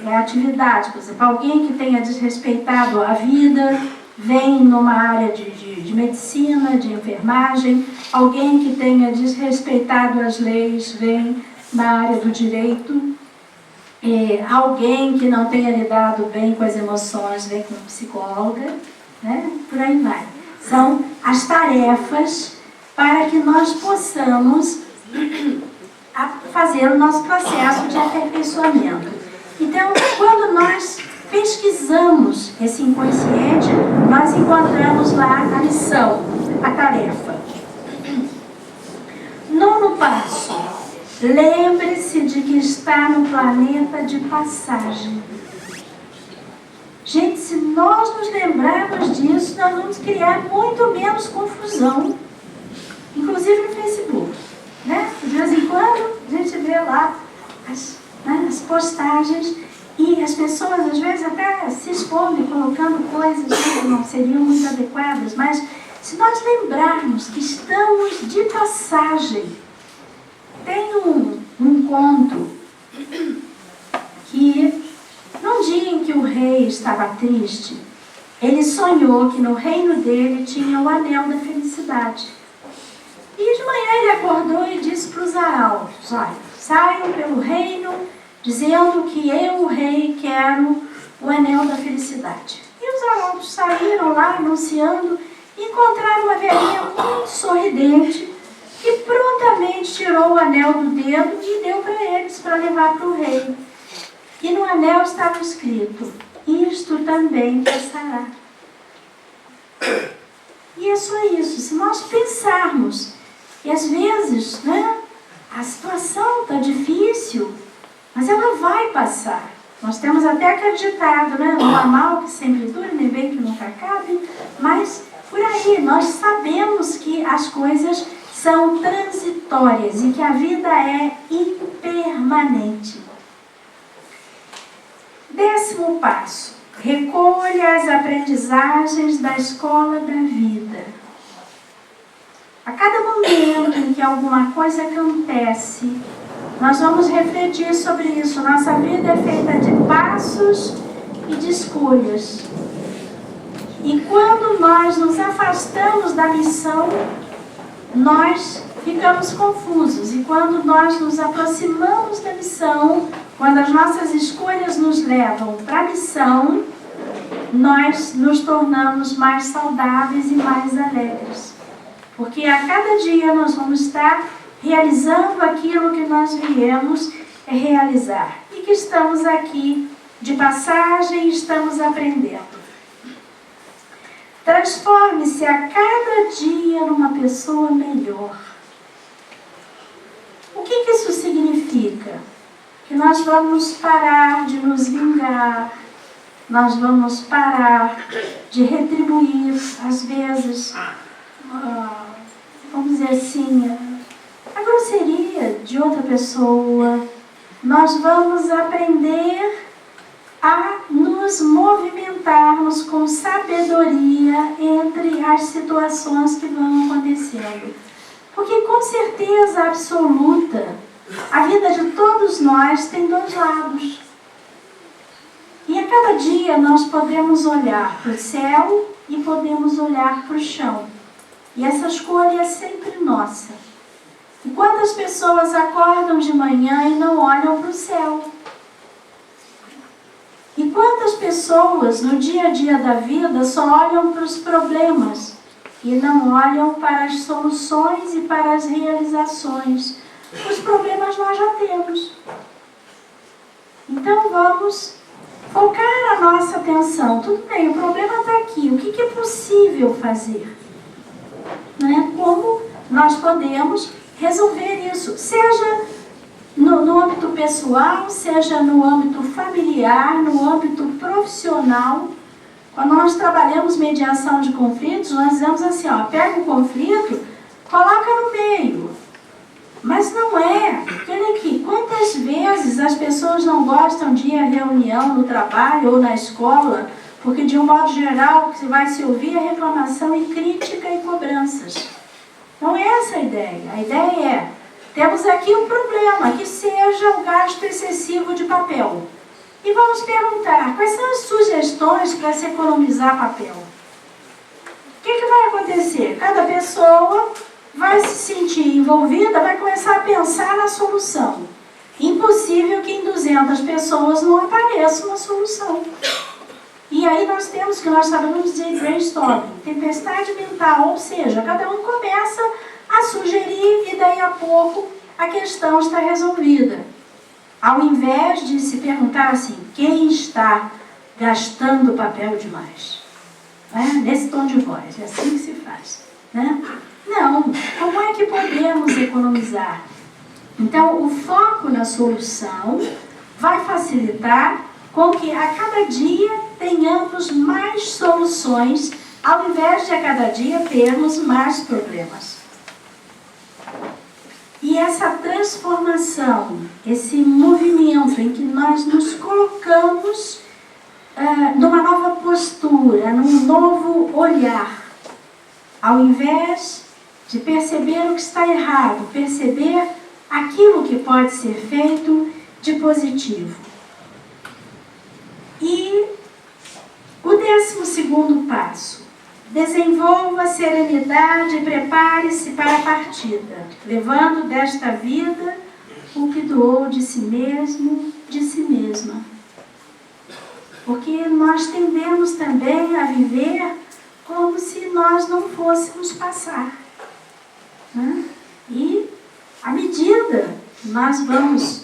É atividade, por exemplo, alguém que tenha desrespeitado a vida, vem numa área de medicina, de enfermagem. Alguém que tenha desrespeitado as leis, vem na área do direito. Alguém que não tenha lidado bem com as emoções, vem com psicóloga, né? Por aí vai. São as tarefas para que nós possamos fazer o nosso processo de aperfeiçoamento. Então, quando nós pesquisamos esse inconsciente, nós encontramos lá a missão, a tarefa. 9º passo. Lembre-se de que está no planeta de passagem. Gente, se nós nos lembrarmos disso, nós vamos criar muito menos confusão. Inclusive no Facebook, né? De vez em quando a gente vê lá as postagens e as pessoas às vezes até se expondo, colocando coisas que não seriam muito adequadas, mas se nós lembrarmos que estamos de passagem. Tem um conto que, num dia em que o rei estava triste, ele sonhou que no reino dele tinha o anel da felicidade. E de manhã ele acordou e disse para os arautos, olha, saiam pelo reino dizendo que eu, o rei, quero o anel da felicidade. E os arautos saíram lá anunciando e encontraram uma velhinha muito sorridente que prontamente tirou o anel do dedo e deu para eles para levar para o rei. E no anel estava escrito, isto também passará. E é só isso, se nós pensarmos, e às vezes, né, a situação está difícil, mas ela vai passar. Nós temos até acreditado, né, no mal que sempre dura, nem bem que nunca acabe, mas por aí nós sabemos que as coisas são transitórias e que a vida é impermanente. 10º passo. Recolha as aprendizagens da escola da vida. A cada momento em que alguma coisa acontece, nós vamos refletir sobre isso. Nossa vida é feita de passos e de escolhas. E quando nós nos afastamos da missão, nós ficamos confusos. E quando nós nos aproximamos da missão, quando as nossas escolhas nos levam para a missão, nós nos tornamos mais saudáveis e mais alegres. Porque a cada dia nós vamos estar realizando aquilo que nós viemos realizar. E que estamos aqui de passagem e estamos aprendendo. Transforme-se a cada dia numa pessoa melhor. O que isso significa? Que nós vamos parar de nos vingar, nós vamos parar de retribuir, às vezes, vamos dizer assim, a grosseria de outra pessoa. Nós vamos aprender a nos movimentarmos com sabedoria entre as situações que vão acontecendo. Porque com certeza absoluta, a vida de todos nós tem dois lados. E a cada dia nós podemos olhar para o céu e podemos olhar para o chão. E essa escolha é sempre nossa. E quantas pessoas acordam de manhã e não olham para o céu? E quantas pessoas no dia a dia da vida só olham para os problemas e não olham para as soluções e para as realizações? Os problemas nós já temos. Então vamos focar a nossa atenção. Tudo bem, o problema está aqui. O que é possível fazer? Como nós podemos resolver isso? Seja no âmbito pessoal, seja no âmbito familiar, no âmbito profissional. Quando nós trabalhamos mediação de conflitos, nós dizemos assim, pega o conflito, coloca no meio. Mas não é. Olha aqui, quantas vezes as pessoas não gostam de ir à reunião no trabalho ou na escola, porque de um modo geral o que vai se ouvir é reclamação e crítica e cobranças. Não é essa a ideia. A ideia é, temos aqui um problema, que seja o gasto excessivo de papel. E vamos perguntar, quais são as sugestões para se economizar papel? O que vai acontecer? Cada pessoa vai se sentir envolvida, vai começar a pensar na solução. Impossível que em 200 pessoas não apareça uma solução. E aí nós temos que nós sabemos dizer brainstorming, tempestade mental, ou seja, cada um começa a sugerir e daí a pouco a questão está resolvida. Ao invés de se perguntar assim, quem está gastando papel demais? Nesse tom de voz, é assim que se faz. Não, como é que podemos economizar? Então, o foco na solução vai facilitar com que a cada dia tenhamos mais soluções, ao invés de a cada dia termos mais problemas. E essa transformação, esse movimento em que nós nos colocamos numa nova postura, num novo olhar, ao invés de perceber o que está errado, perceber aquilo que pode ser feito de positivo. E o 12º passo, desenvolva a serenidade e prepare-se para a partida, levando desta vida o que doou de si mesmo, de si mesma. Porque nós tendemos também a viver como se nós não fôssemos passar. E, à medida que nós vamos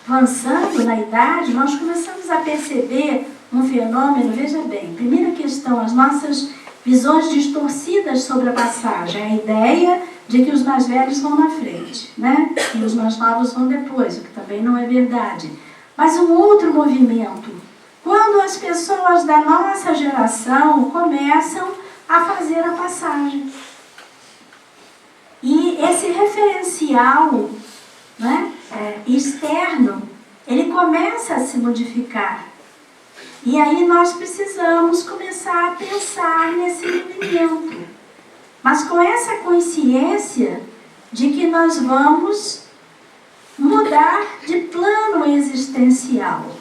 avançando na idade, nós começamos a perceber um fenômeno. Veja bem, primeira questão, as nossas visões distorcidas sobre a passagem, a ideia de que os mais velhos vão na frente, e os mais novos vão depois, o que também não é verdade. Mas um outro movimento, quando as pessoas da nossa geração começam a fazer a passagem. E esse referencial externo, ele começa a se modificar. E aí nós precisamos começar a pensar nesse movimento. Mas com essa consciência de que nós vamos mudar de plano existencial.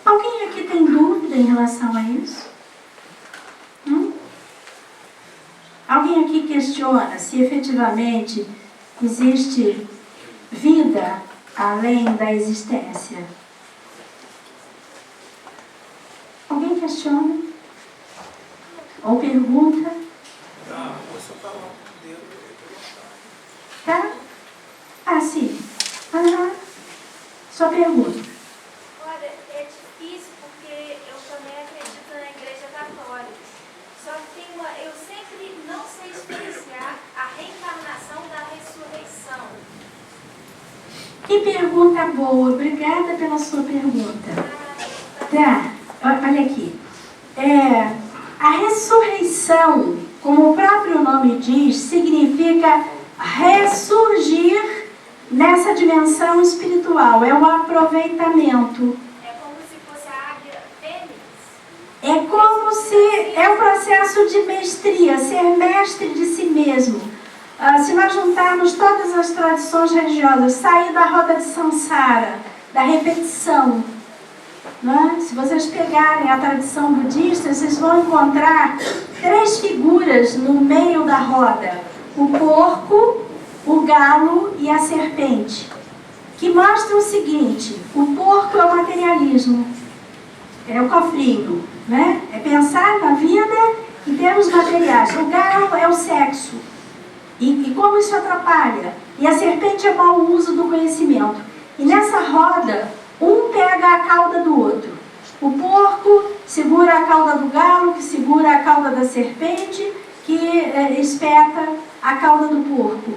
Alguém aqui tem dúvida em relação a isso? Alguém aqui questiona se efetivamente existe vida além da existência? Alguém questiona? Ou pergunta? Você está lá com Deus. Tá? lá, Cid. Sua pergunta. Olha, é difícil porque eu também acredito na Igreja Católica. Só que eu sempre não sei diferenciar a reencarnação da ressurreição. Que pergunta boa. Obrigada pela sua pergunta. Tá, olha aqui. A ressurreição, como o próprio nome diz, significa ressurgir nessa dimensão espiritual. É o aproveitamento. É como se fosse a águia fênix. É como se é o processo de mestria, ser mestre de si mesmo. Se nós juntarmos todas as tradições religiosas, sair da roda de samsara, da repetição, né? Se vocês pegarem a tradição budista, vocês vão encontrar 3 figuras no meio da roda: o porco, o galo e a serpente, que mostram o seguinte: o porco é o materialismo, é o cofrinho, né? É pensar na vida em termos materiais. O galo é o sexo. E como isso atrapalha? E a serpente é o mau uso do conhecimento. E nessa roda, um pega a cauda do outro. O porco segura a cauda do galo, que segura a cauda da serpente, que espeta a cauda do porco.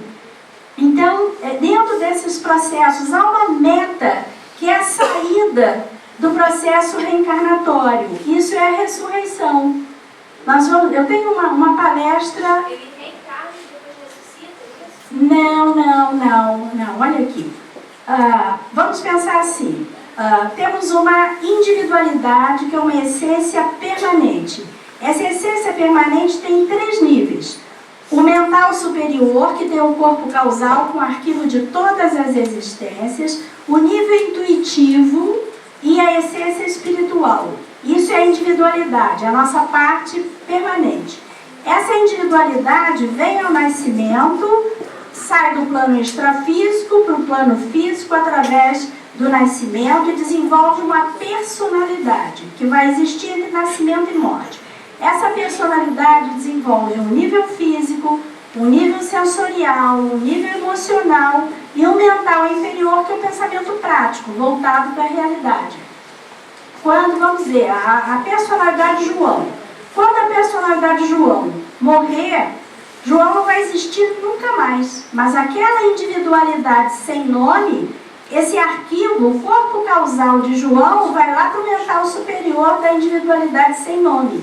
Então, dentro desses processos, há uma meta, que é a saída do processo reencarnatório. Isso é a ressurreição. Eu tenho uma palestra... Ele reencarna e depois ressuscita, é isso? Não. Olha aqui. Vamos pensar assim. Temos uma individualidade que é uma essência permanente. Essa essência permanente tem 3 níveis. O mental superior, que tem o corpo causal com arquivo de todas as existências. O nível intuitivo e a essência espiritual. Isso é a individualidade, a nossa parte permanente. Essa individualidade vem ao nascimento, sai do plano extrafísico para o plano físico através do nascimento e desenvolve uma personalidade que vai existir entre nascimento e morte. Essa personalidade desenvolve um nível físico, um nível sensorial, um nível emocional e um mental inferior, que é o pensamento prático, voltado para a realidade. Vamos ver, a personalidade de João. Quando a personalidade de João morrer, João não vai existir nunca mais. Mas aquela individualidade sem nome, esse arquivo, o corpo causal de João, vai lá para o mental superior da individualidade sem nome.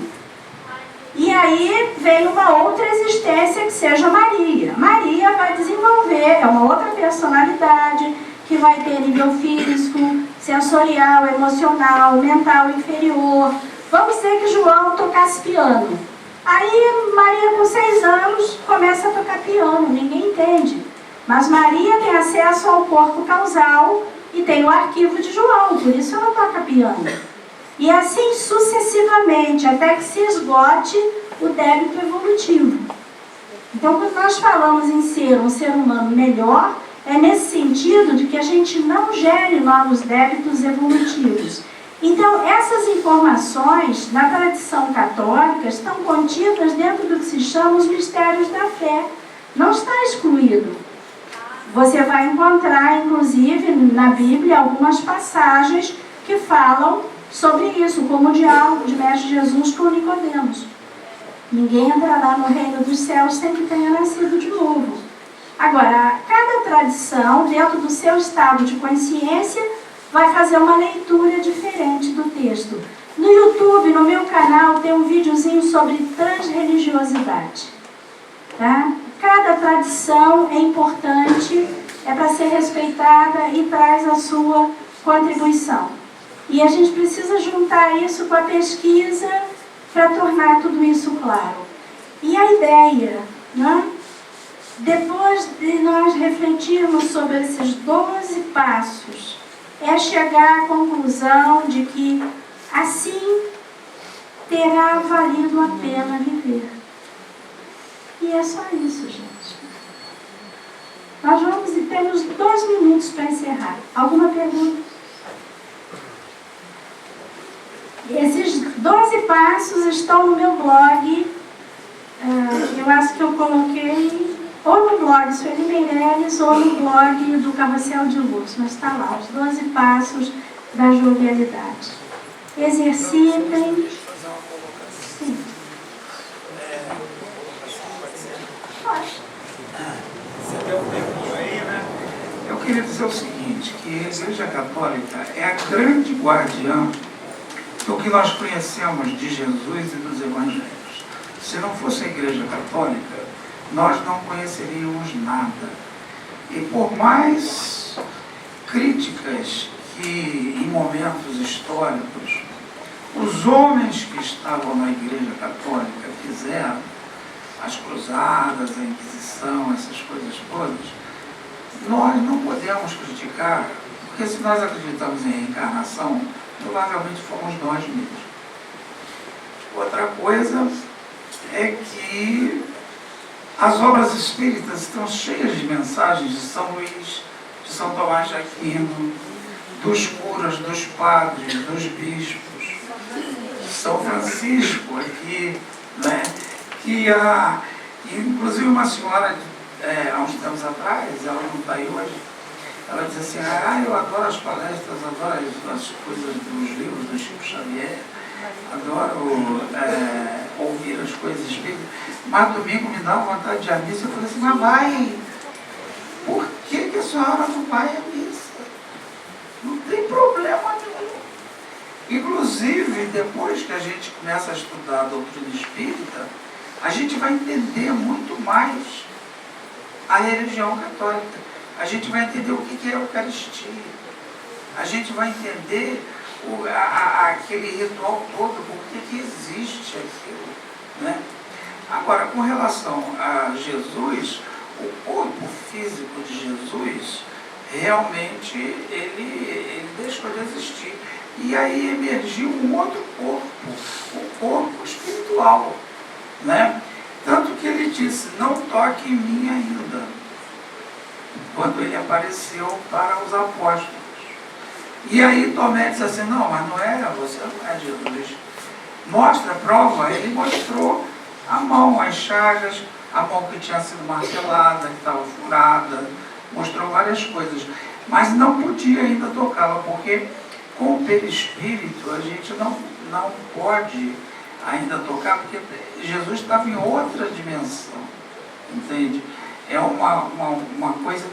E aí vem uma outra existência que seja Maria. Maria vai desenvolver, é uma outra personalidade que vai ter nível físico, sensorial, emocional, mental inferior. Vamos dizer que João tocasse piano. Aí Maria, com 6 anos, começa a tocar piano, ninguém entende. Mas Maria tem acesso ao corpo causal e tem o arquivo de João, por isso ela toca piano. E assim sucessivamente, até que se esgote o débito evolutivo. Então, quando nós falamos em ser um ser humano melhor, é nesse sentido de que a gente não gere novos débitos evolutivos. Então, essas informações na tradição católica estão contidas dentro do que se chama os mistérios da fé. Não está excluído. Você vai encontrar, inclusive, na Bíblia, algumas passagens que falam sobre isso, como o diálogo de Mestre Jesus com Nicodemos. Ninguém entrará no reino dos céus sem que tenha nascido de novo. Agora, cada tradição, dentro do seu estado de consciência, vai fazer uma leitura diferente do texto. No YouTube, no meu canal, tem um videozinho sobre transreligiosidade. Tá? Cada tradição é importante, é para ser respeitada e traz a sua contribuição. E a gente precisa juntar isso com a pesquisa para tornar tudo isso claro. E a ideia, né? Depois de nós refletirmos sobre esses 12 passos, é chegar à conclusão de que assim terá valido a pena viver. E é só isso, gente. Nós vamos e temos 2 minutos para encerrar. Alguma pergunta? Esses 12 passos estão no meu blog. Eu acho que eu coloquei ou no blog Sueli Meirelles ou no blog do Carrossel de Luz, mas está lá, os 12 passos da jovialidade. Exercitem. Fazer uma colocação. Sim. Pode. Você deu um tempinho aí, né? Eu queria dizer o seguinte, que a Igreja Católica é a grande guardiã do que nós conhecemos de Jesus e dos Evangelhos. Se não fosse a Igreja Católica, nós não conheceríamos nada. E por mais críticas que em momentos históricos os homens que estavam na Igreja Católica fizeram, as cruzadas, a Inquisição, essas coisas todas, nós não podemos criticar, porque se nós acreditamos em reencarnação, provavelmente fomos nós mesmos. Outra coisa é que as obras espíritas estão cheias de mensagens de São Luís, de São Tomás de Aquino, dos curas, dos padres, dos bispos, São Francisco aqui, né? Que inclusive uma senhora, há uns tempos atrás, ela não está aí hoje, ela diz assim, eu adoro as palestras, adoro as coisas dos livros do Chico Xavier, adoro ouvir as coisas espíritas, mas domingo me dá uma vontade de ir à missa. Eu falei assim, mas vai, por que a senhora não vai à missa? Não tem problema nenhum. Inclusive, depois que a gente começa a estudar a doutrina espírita, a gente vai entender muito mais a religião católica. A gente vai entender o que é a Eucaristia. A gente vai entender aquele ritual todo, por que existe aquilo, né? Agora, com relação a Jesus, o corpo físico de Jesus, realmente, ele deixou de existir. E aí emergiu um outro corpo, o corpo espiritual, né? Tanto que ele disse, não toque em mim ainda, quando ele apareceu para os apóstolos. E aí Tomé disse assim, não, mas não era, você não é Jesus. Mostra a prova, ele mostrou a mão, as chagas, a mão que tinha sido martelada, que estava furada, mostrou várias coisas, mas não podia ainda tocá-la, porque com o perispírito a gente não pode ainda tocar, porque Jesus estava em outra dimensão, entende? É uma coisa,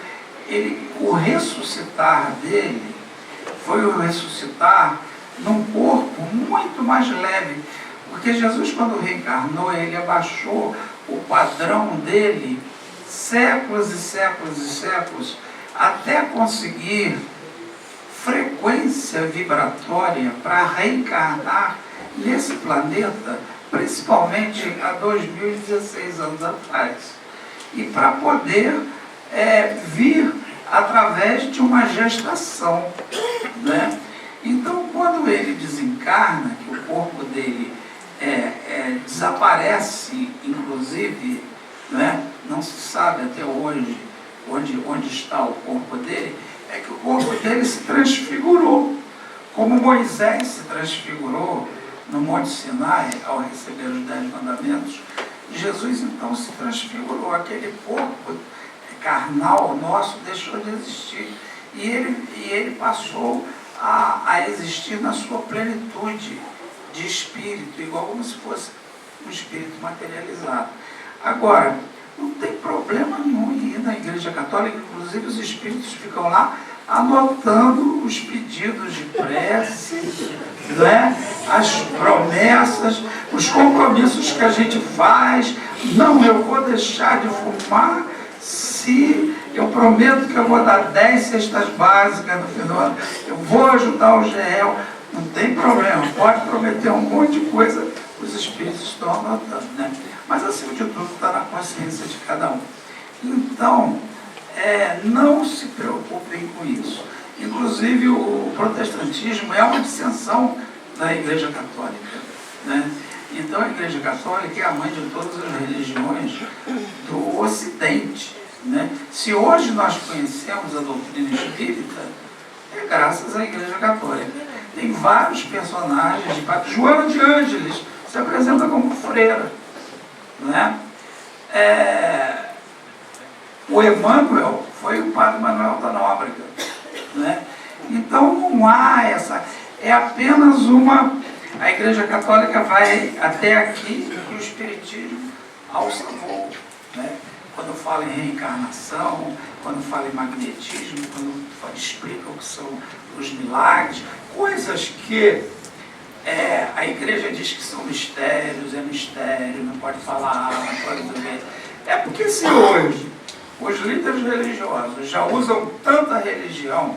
o ressuscitar dele foi o ressuscitar num corpo muito mais leve, porque Jesus, quando reencarnou, ele abaixou o padrão dele séculos e séculos e séculos, até conseguir frequência vibratória para reencarnar nesse planeta, principalmente há 2016 anos atrás, e para poder vir através de uma gestação, né? Então, quando ele desencarna, que o corpo dele desaparece, inclusive, né? Não se sabe até hoje onde está o corpo dele, é que o corpo dele se transfigurou, como Moisés se transfigurou no Monte Sinai ao receber os 10 mandamentos. Jesus então se transfigurou, aquele corpo carnal nosso deixou de existir e ele passou a existir na sua plenitude de espírito, igual como se fosse um espírito materializado. Agora, não tem problema nenhum em ir na Igreja Católica, inclusive os espíritos ficam lá anotando os pedidos de prece, né? As promessas, os compromissos que a gente faz. Não, eu vou deixar de fumar se eu prometo que eu vou dar 10 cestas básicas no final do ano, eu vou ajudar o GEL. Não tem problema, pode prometer um monte de coisa, os espíritos estão anotando, né? Mas acima de tudo está na consciência de cada um. Então, não se preocupem com isso. Inclusive, o protestantismo é uma dissensão da Igreja Católica, né? Então, a Igreja Católica é a mãe de todas as religiões do Ocidente, né? Se hoje nós conhecemos a doutrina espírita, é graças à Igreja Católica. Tem vários personagens, Joana de Ângeles se apresenta como freira, né? O Emmanuel foi o Padre Manuel da Nóbrega, né? Então não há essa... É apenas uma... A Igreja Católica vai até aqui e o Espiritismo alça voo, né? Quando fala em reencarnação, quando fala em magnetismo, quando explica o que são os milagres, coisas que a Igreja diz que são mistérios, é mistério, não pode falar, não pode ver. É porque se hoje os líderes religiosos já usam tanta religião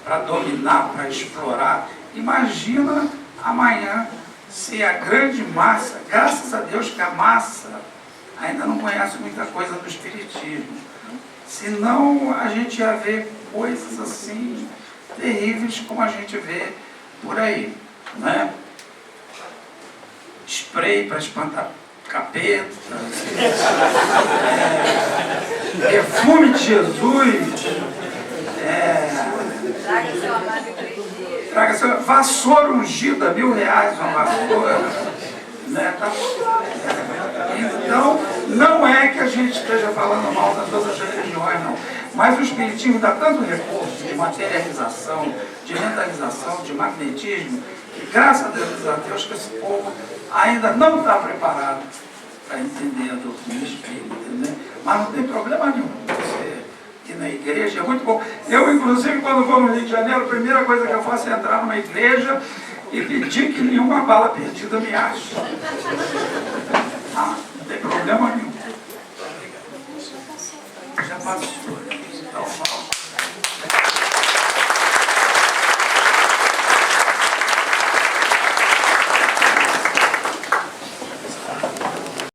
para dominar, para explorar, imagina amanhã se a grande massa, graças a Deus que a massa ainda não conhece muita coisa do Espiritismo, senão a gente ia ver coisas assim terríveis como a gente vê por aí, né? Spray para espantar capeta, perfume de Jesus, traga seu vassoura ungida, R$1.000 uma vassoura, né? Tá tudo lá. Então, não é que a gente esteja falando mal das outras religiões, não. Mas o Espiritismo dá tanto recurso de materialização, de mentalização, de magnetismo, que graças a Deus que esse povo ainda não está preparado para entender a doutrina espírita, né? Mas não tem problema nenhum. Você ir na igreja é muito bom. Eu, inclusive, quando vou no Rio de Janeiro, a primeira coisa que eu faço é entrar numa igreja e pedir que nenhuma bala perdida me ache.